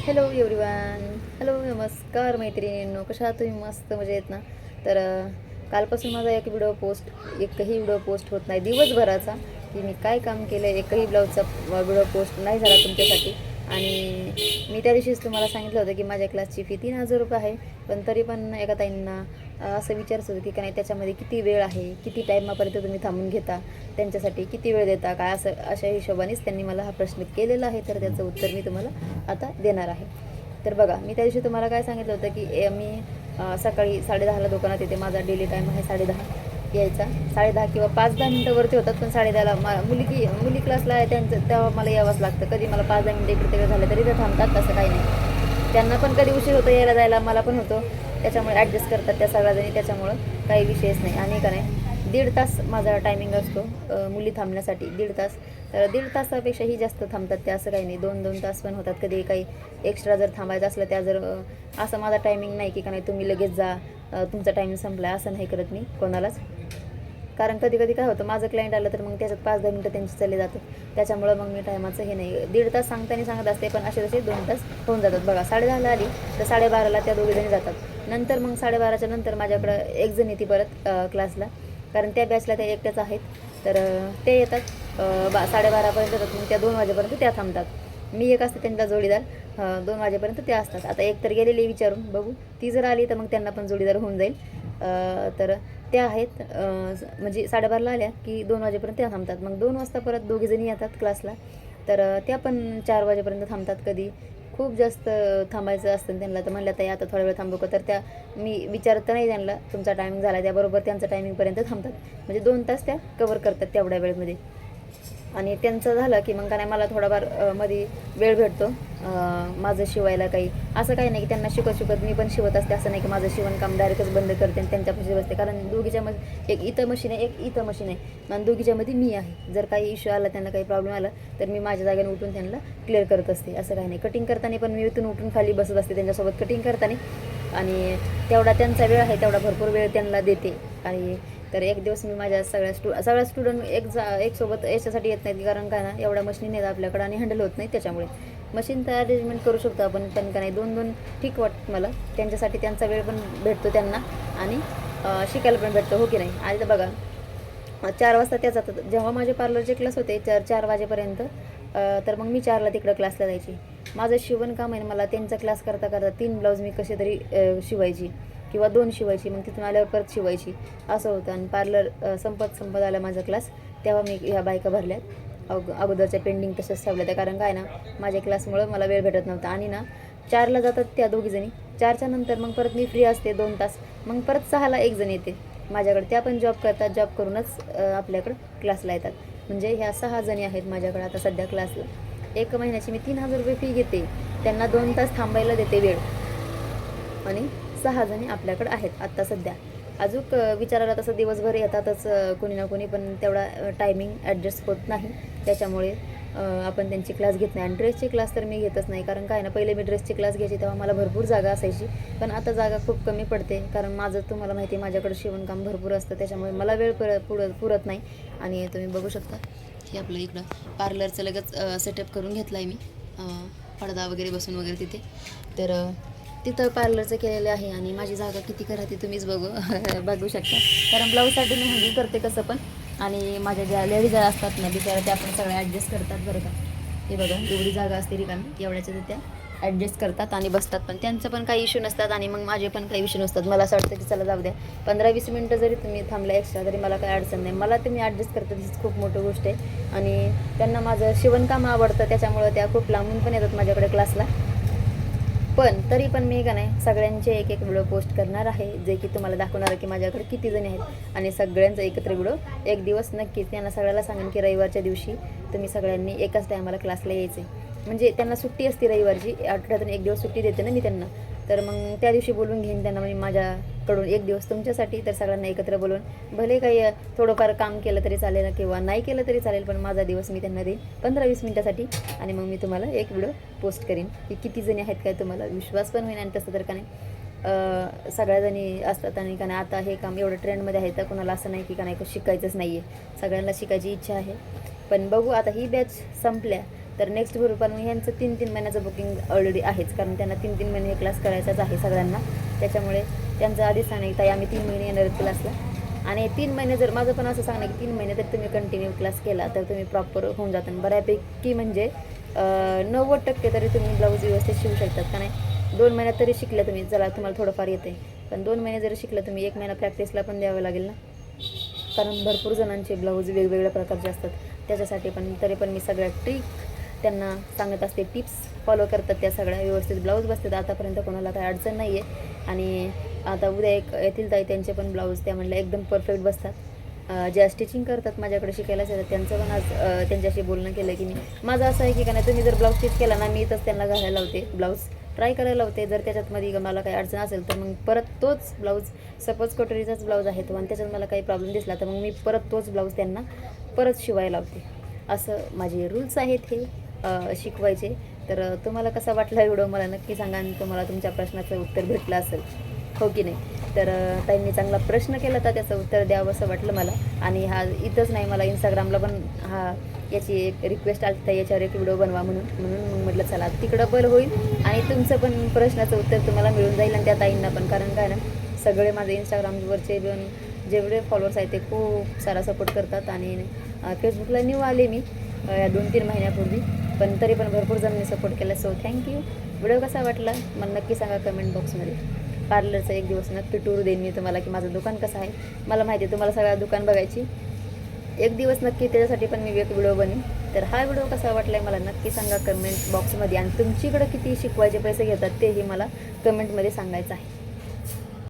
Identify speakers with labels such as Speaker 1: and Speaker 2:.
Speaker 1: Hello everyone. Hello नमस्कार मैत्रिणींनो, कशा आहात तुम्ही? मस्त मजेत ना? तर कालपासून माझा एकही व्हिडिओ पोस्ट होत नाही दिवसभराचा, की मी काय काम केलं एकही ब्लाऊजचा व्हिडिओ पोस्ट नाही झाला तुमच्यासाठी. आणि मी त्या दिवशीच तुम्हाला सांगितलं होतं की माझ्या क्लासची फी 3,000 रुपये आहे. पण तरी पण एका ताईंना असं विचारायचं होतं की नाही त्याच्यामध्ये किती वेळ आहे, किती टाईमापर्यंत तुम्ही थांबून घेता, त्यांच्यासाठी किती वेळ देता काय, असं अशा हिशोबानेच त्यांनी मला हा प्रश्न केलेला आहे. तर त्याचं उत्तर मी तुम्हाला आता देणार आहे. तर बघा, मी त्या दिवशी तुम्हाला काय सांगितलं होतं की मी सकाळी 10:30ला दुकानात येते. माझा डेली टाईम आहे 10:30 यायचा. 10:30 किंवा 5-10 मिनटं होतात, पण 10:30ला मुली क्लासला आहे त्यांचं, तेव्हा मला यावंच लागतं. कधी मला 5-10 मिनटं इकडे तिकडे झालं तरी ते थांबतात, तसं काही नाही. त्यांना पण कधी उशीर होतो यायला जायला, मला पण होतो, त्याच्यामुळे ॲडजस्ट करतात त्या सगळ्याजणी, त्याच्यामुळं काही विषयच नाही. आणि का नाही 1.5 तास माझा टायमिंग असतो मुली थांबण्यासाठी, 1.5 तास. तर 1.5 तासापेक्षाही जास्त थांबतात त्या, असं काही नाही. 2-2 तास पण होतात. कधी काही एक्स्ट्रा जर थांबायचं असलं त्या जर असं माझा टायमिंग नाही की का नाही तुम्ही लगेच जा, तुमचा टायमिंग संपला असं नाही करत मी कोणालाच. कारण कधी कधी काय होतं, माझं क्लायंट आलं तर मग त्याच्यात 5-10 मिनटं त्यांची चालली जातात. त्याच्यामुळं मग मी टायमाचं हे नाही, 1.5 तास सांगताना सांगत असते, पण असे तसे 2 तास होऊन जातात. बघा, 10:30ला आली तर 12:30ला त्या दोघीजणी जातात. नंतर मग 12:30च्या नंतर माझ्याकडं एक जण येते परत क्लासला, कारण त्या बॅचला त्या एकट्याच आहेत. तर ते येतात 12:30पर्यंत येतात. मग त्या 2 वाजेपर्यंत त्या थांबतात. मी एक असते त्यांना जोडीदार, 2 वाजेपर्यंत ते असतात. आता एक तर गेलेली विचारून बघू, ती जर आली तर मग त्यांना पण जोडीदार होऊन जाईल. तर त्या आहेत म्हणजे 12:30ला आल्या की 2 वाजेपर्यंत त्या थांबतात. मग 2 वाजता परत दोघीजणी येतात क्लासला. तर त्या पण 4 वाजेपर्यंत थांबतात. कधी खूप जास्त थांबायचं असतं त्यांना तर म्हणलं ताई आता थोडा वेळ थांबू का, तर त्या मी विचारत नाही त्यांना, तुमचा टायमिंग झाला, त्याबरोबर त्यांचं टायमिंगपर्यंत थांबतात. म्हणजे 2 तास त्या कवर करतात तेवढ्या वेळेमध्ये. आणि त्यांचं झालं की मग काय नाही, मला थोडाफार मध्ये वेळ भेटतो माझं शिवायला. काही असं काही नाही की त्यांना शिकत मी पण शिवत असते, असं नाही की माझं शिवणकाम डायरेक्टच बंद करते आणि त्यांच्यापाशी बसते. कारण दोघीच्यामध्ये एक इथं मशीन आहे, एक इथं मशीन आहे, आणि दोघीच्यामध्ये मी आहे. जर काही इश्यू आला, त्यांना काही प्रॉब्लेम आला, तर मी माझ्या जागेने उठून त्यांना क्लिअर करत असते. असं काही नाही. कटिंग करताना पण मी इथून उठून खाली बसत असते त्यांच्यासोबत कटिंग करताना. आणि तेवढा त्यांचा वेळ आहे तेवढा भरपूर वेळ त्यांना देते. आणि तर एक दिवस मी माझ्या सगळ्या स्टुडंट एक सोबत याच्यासाठी येत नाहीत, कारण काय ना एवढ्या मशीन येतात आपल्याकडं आणि हँडल होत नाही. त्याच्यामुळे मशीन तर अरेंजमेंट करू शकतो आपण, पण का नाही 2-2 ठीक वाटतं मला. त्यांच्यासाठी त्यांचा वेळ पण भेटतो त्यांना, आणि शिकायला पण भेटतं, हो की नाही? आणि तर बघा, 4 वाजता त्या जातात. जेव्हा माझे पार्लरचे क्लास होते 4 वाजेपर्यंत, तर मग मी 4ला तिकडं क्लासला जायची. माझं शिवणकाम आहे, मला त्यांचा क्लास करता करता 3 ब्लाऊज मी कसे तरी शिवायची, किंवा 2 शिवायची, मग तिथून आल्यावर परत शिवायची, असं होतं. आणि पार्लर संपत आला माझा क्लास, तेव्हा मी ह्या बायका भरल्यात. अगोदरच्या पेंडिंग तसंच ठेवल्या त्या, कारण काय ना माझ्या क्लासमुळं मला वेळ भेटत नव्हता. आणि ना 4ला जातात त्या दोघीजणी, 4च्या नंतर मग परत मी फ्री असते 2 तास. मग परत 6ला एक जण येते माझ्याकडे, त्या पण जॉब करतात, जॉब करूनच आपल्याकडं क्लासला येतात. म्हणजे ह्या 6 जणी आहेत माझ्याकडे आता सध्या क्लासला. एक महिन्याची मी 3,000 रुपये फी घेते, त्यांना 2 तास थांबायला देते वेळ, आणि 6 जणी आपल्याकडे आहेत आत्ता सध्या. अजून विचारायला तसं दिवसभर येतातच कोणी ना कोणी, पण तेवढा टायमिंग ॲडजस्ट होत नाही. त्याच्यामुळे आपण त्यांची क्लास घेत नाही. आणि ड्रेसचे क्लास तर मी घेतच नाही, कारण काय ना पहिले मी ड्रेसचे क्लास घ्यायची तेव्हा मला भरपूर जागा असायची, पण आता जागा खूप कमी पडते. कारण माझं तुम्हाला माहिती आहे माझ्याकडे शिवणकाम भरपूर असतं, त्याच्यामुळे मला वेळ पुरत नाही. आणि तुम्ही बघू शकता की आपलं इकडं पार्लरचं लगेच सेटअप करून घेतला आहे मी, पडदा वगैरे बसून वगैरे तिथे. तर तिथं पार्लरचं केलेलं आहे. आणि माझी जागा किती करायची तुम्हीच बघू शकता, कारण ब्लाऊजसाठी मी हँडल करते कसं पण. आणि माझ्या ज्या लेडीज असतात ना बिचारा, त्या पण सगळ्या ॲडजस्ट करतात बरं का. हे बघा, एवढी जागा असते रिकामी, एवढ्याच्या त्या ॲडजस्ट करतात आणि बसतात, पण त्यांचं पण काही इश्यू नसतात आणि मग माझे पण काही इश्यू नसतात. मला असं वाटतं की चला जाऊ द्या, 15-20 मिनटं जरी तुम्ही थांबला एक्स्ट्रा तरी मला काही अडचण नाही. मला तुम्ही ॲडजस्ट करतात हीच खूप मोठी गोष्ट आहे. आणि त्यांना माझं शिवणकाम आवडतं, त्याच्यामुळं त्या खूप लांबून पण येतात माझ्याकडे क्लासला. पण तरी पण मी का नाही सगळ्यांचे एक एक व्हिडिओ पोस्ट करणार आहे, जे की तुम्हाला दाखवणार आहे की माझ्याकडे किती जणी आहेत. आणि सगळ्यांचा एकत्र व्हिडिओ एक दिवस नक्कीच त्यांना सगळ्याला सांगेन की रविवारच्या दिवशी तुम्ही सगळ्यांनी एकाच टायमाला क्लासला यायचं आहे. म्हणजे त्यांना सुट्टी असते रविवारची, आठवड्यातून एक दिवस सुट्टी देते ना मी त्यांना. तर मग त्या दिवशी बोलून घेईन त्यांना, म्हणजे माझ्याकडून एक दिवस तुमच्यासाठी. तर सगळ्यांना एकत्र बोलून, भले काही थोडंफार काम केलं तरी चालेल किंवा नाही केलं तरी चालेल, पण माझा दिवस मी त्यांना देईन 15-20 मिनटासाठी. आणि मग मी तुम्हाला एक व्हिडिओ पोस्ट करीन की किती जणी आहेत, काय तुम्हाला विश्वास पण होईल. आणि तसं तर का नाही सगळ्याजणी असतात, आणि का नाही आता हे काम एवढं ट्रेंडमध्ये आहे, तर कोणाला असं नाही की का नाही शिकायचंच नाही आहे, सगळ्यांना शिकायची इच्छा आहे. पण बघू, आता ही बॅच संपल्या तर नेक्स्ट ग्रुप पण ह्यांचं 3-3 महिन्याचं बुकिंग ऑलरेडी आहेच, कारण त्यांना 3-3 महिने हे क्लास करायचाच आहे सगळ्यांना. त्याच्यामुळे त्यांचं आधीच सांगितलं ताई आम्ही 3 महिने येणार आहेत क्लासला. आणि 3 महिने जर माझं पण असं सांगणं की 3 महिने जर तुम्ही कंटिन्यू क्लास केला तर तुम्ही प्रॉपर होऊन जाता. बऱ्यापैकी म्हणजे 90% तरी तुम्ही ब्लाऊज व्यवस्थित शिवू शकतात. का नाही 2 महिन्यात तरी शिकल्या तुम्ही, चला तुम्हाला थोडंफार येते, पण 2 महिने जरी शिकलं तुम्ही 1 महिना प्रॅक्टिसला पण द्यावं लागेल ना, कारण भरपूर जणांचे ब्लाऊज वेगवेगळ्या प्रकारचे असतात. त्याच्यासाठी पण तरी पण मी सगळ्या ट्रिक त्यांना सांगत असते, टिप्स फॉलो करतात त्या सगळ्या, व्यवस्थित ब्लाऊज बसतात. आतापर्यंत कोणाला काही अडचण नाही आहे. आणि आता उद्या एक येथील ताई त्यांचे पण ब्लाऊज त्या म्हणल्या एकदम परफेक्ट बसतात. ज्या स्टिचिंग करतात माझ्याकडे शिकायलाच येतात, त्यांचं पण आज त्यांच्याशी बोलणं केलं की मी माझं असं आहे की का नाही तुम्ही जर ब्लाऊज स्टिच केला ना, मी इथंच त्यांना घालायला लावते, ब्लाऊज ट्राय करायला लावते. जर त्याच्यातमध्ये मला काही अडचण असेल तर मग परत तोच ब्लाऊज, सपोज कटोरीचाच ब्लाऊज आहे तो आणि त्याच्यात मला काही प्रॉब्लेम दिसला तर मग मी परत तोच ब्लाऊज त्यांना परत शिवायला लावते. असं माझे रूल्स आहेत हे शिकवायचे. तर तुम्हाला कसा वाटला व्हिडिओ मला नक्की सांगा आणि तुम्हाला तुमच्या प्रश्नाचं उत्तर भेटलं असेल, हो की नाही. तर ताईंनी चांगला प्रश्न केला तर त्याचं उत्तर द्यावं असं वाटलं मला. आणि हा इथंच नाही, मला इंस्टाग्रामला पण याची एक रिक्वेस्ट आली तर याच्यावर एक व्हिडिओ बनवा म्हणून मग म्हटलं चला तिकडं पण होईल आणि तुमचं पण प्रश्नाचं उत्तर तुम्हाला मिळून जाईल आणि त्या ताईंना पण. कारण काय ना, सगळे माझे इंस्टाग्रामवरचे पण जेवढे फॉलोअर्स आहेत ते खूप सारा सपोर्ट करतात. आणि फेसबुकला न्यू आले मी 2-3 महिन्यापूर्वी, पण तरी पण भरपूर जणांनी सपोर्ट केला. So thank you. व्हिडिओ कसा वाटला मला नक्की सांगा कमेंट बॉक्समध्ये. पार्लरचा एक दिवस नक्की टूर देईन मी तुम्हाला की माझं दुकान कसं आहे. मला माहिती आहे तुम्हाला सगळ्या दुकान बघायची, एक दिवस नक्की त्याच्यासाठी पण मी एक व्हिडिओ बनवीन. तर हा व्हिडिओ कसा वाटला आहे मला नक्की सांगा कमेंट बॉक्समध्ये. आणि तुमच्याकडं किती शिकवायचे पैसे घेतात तेही मला कमेंटमध्ये सांगायचं आहे.